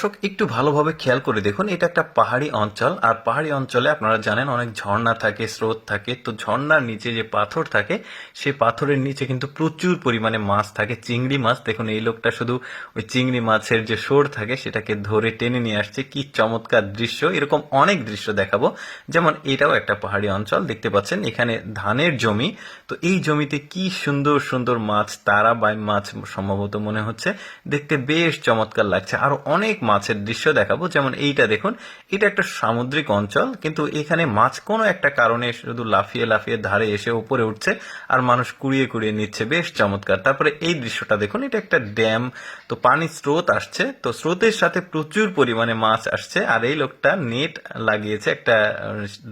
দর্শক একটু ভালোভাবে খেয়াল করে দেখুন, এটা একটা পাহাড়ি অঞ্চল। আর পাহাড়ি অঞ্চলে আপনারা জানেন অনেক ঝর্ণা থাকে, স্রোত থাকে। তো ঝর্ণার নিচে যে পাথর থাকে, সেই পাথরের নিচে কিন্তু প্রচুর পরিমাণে মাছ থাকে, চিংড়ি মাছ। দেখুন এই লোকটা শুধু ওই চিংড়ি মাছের যে শোর থাকে সেটাকে ধরে টেনে নিয়ে আসছে। কি চমৎকার দৃশ্য! এরকম অনেক দৃশ্য দেখাবো। যেমন এটাও একটা পাহাড়ি অঞ্চল, দেখতে পাচ্ছেন এখানে ধানের জমি। তো এই জমিতে কি সুন্দর সুন্দর মাছ, তারা বাই মাছ সম্ভবত মনে হচ্ছে, দেখতে বেশ চমৎকার লাগছে। আরো অনেক মাছের দৃশ্য দেখাবো। যেমন এইটা দেখুন, এটা একটা সামুদ্রিক অঞ্চল, কিন্তু এখানে মাছ কোনো একটা কারণে শুধু লাফিয়ে লাফিয়ে ধারে এসে উপরে উঠছে আর মানুষ কুড়িয়ে কুড়িয়ে নিচ্ছে, বেশ চমৎকার। তারপরে এই দৃশ্যটা দেখুন, এটা একটা ড্যাম। তো পানির স্রোত আসছে, তো স্রোতের সাথে প্রচুর পরিমাণে মাছ আসছে। আর এই লোকটা নেট লাগিয়েছে একটা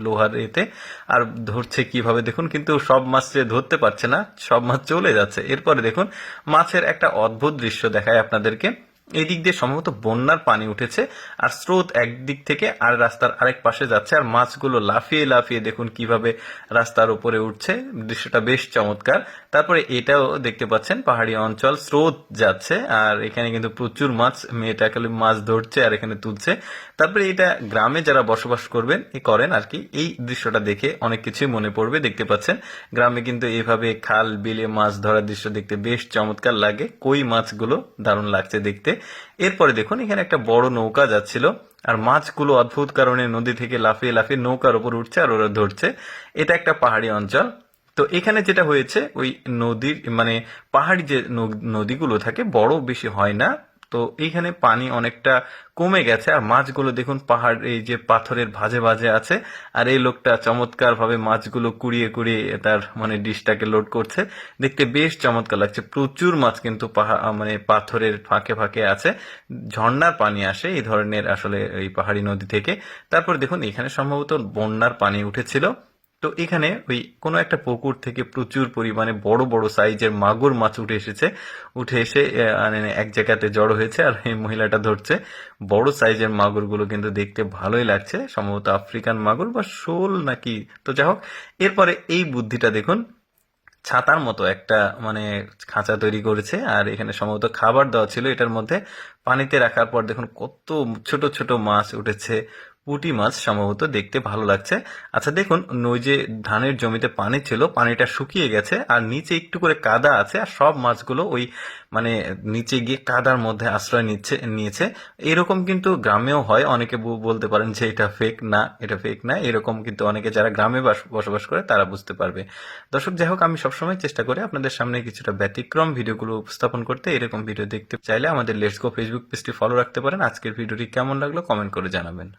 লোহার এতে, আর ধরছে কিভাবে দেখুন, কিন্তু সব মাছ সে ধরতে পারছে না, সব মাছ চলে যাচ্ছে। এরপরে দেখুন মাছের একটা অদ্ভুত দৃশ্য দেখায় আপনাদেরকে। এই দিক দিয়ে সম্ভবত বন্যার পানি উঠেছে, আর স্রোত একদিক থেকে আর রাস্তার আরেক পাশে যাচ্ছে, আর মাছগুলো লাফিয়ে লাফিয়ে দেখুন কিভাবে রাস্তার উপরে উঠছে। দৃশ্যটা বেশ চমৎকার। তারপরে এটাও দেখতে পাচ্ছেন পাহাড়ি অঞ্চল, স্রোত যাচ্ছে, আর এখানে কিন্তু প্রচুর মাছ, মেয়েটা খালি মাছ ধরছে আর এখানে তুলছে। তারপরে এটা গ্রামে যারা বসবাস করেন আর কি, এই দৃশ্যটা দেখে অনেক কিছুই মনে পড়বে। দেখতে পাচ্ছেন গ্রামে কিন্তু এইভাবে খাল বিলে মাছ ধরার দৃশ্য দেখতে বেশ চমৎকার লাগে। কই মাছগুলো দারুণ লাগছে দেখতে। এরপরে দেখুন এখানে একটা বড় নৌকা যাচ্ছিল, আর মাছগুলো অদ্ভুত কারণে নদী থেকে লাফিয়ে লাফিয়ে নৌকার উপর উঠছে আর ওরা ধরছে। এটা একটা পাহাড়ি অঞ্চল। তো এখানে যেটা হয়েছে, ওই নদীর মানে পাহাড়ি যে নদীগুলো থাকে বড় বেশি হয় না। তো এইখানে পানি অনেকটা কমে গেছে, আর মাছগুলো দেখুন পাহাড় এই যে পাথরের ভাঁজে ভাঁজে আছে। আর এই লোকটা চমৎকার ভাবে মাছগুলো কুড়িয়ে কুড়িয়ে তার মানে ডিশটাকে লোড করছে, দেখতে বেশ চমৎকার লাগছে। প্রচুর মাছ কিন্তু মানে পাথরের ফাঁকে ফাঁকে আছে। ঝর্ণার পানি আসে এই ধরনের আসলে এই পাহাড়ি নদী থেকে। তারপর দেখুন এখানে সম্ভবত বন্যার পানি উঠেছিল। তো এখানে ওই কোনো একটা পুকুর থেকে প্রচুর পরিমাণে বড় বড় সাইজের মাগুর মাছ উঠে এসেছে। উঠে এসে মানে এক জায়গাতে জড়ো হয়েছে, আর এই মহিলাটা ধরছে। বড় সাইজের মাগুরগুলো কিন্তু দেখতে ভালোই লাগছে, সম্ভবত আফ্রিকান মাগুর বা শোল নাকি। তো যাই হোক, এরপরে এই বুদ্ধিটা দেখুন, ছাতার মতো একটা মানে খাঁচা তৈরি করেছে, আর এখানে সম্ভবত খাবার দেওয়া ছিল এটার মধ্যে। পানিতে রাখার পর দেখুন কত ছোট ছোট মাছ উঠেছে, পুঁটি মাছ সম্ভবত, দেখতে ভালো লাগছে। আচ্ছা দেখুন, ওই যে ধানের জমিতে পানি ছিল, পানিটা শুকিয়ে গেছে, আর নিচে একটু করে কাদা আছে, আর সব মাছগুলো ওই মানে নিচে গিয়ে কাদার মধ্যে আশ্রয় নিয়েছে। এরকম কিন্তু গ্রামেও হয়। অনেকে বলতে পারেন যে এটা ফেক না, এটা ফেক না, এরকম কিন্তু অনেকে যারা গ্রামে বসবাস করে তারা বুঝতে পারবে। দর্শক যাই হোক, আমি সবসময় চেষ্টা করি আপনাদের সামনে কিছুটা ব্যতিক্রম ভিডিওগুলো উপস্থাপন করতে। এরকম ভিডিও দেখতে চাইলে আমাদের লেটস গো ফেসবুক পেজটি ফলো রাখতে পারেন। আজকের ভিডিওটি কেমন লাগলো কমেন্ট করে জানাবেন।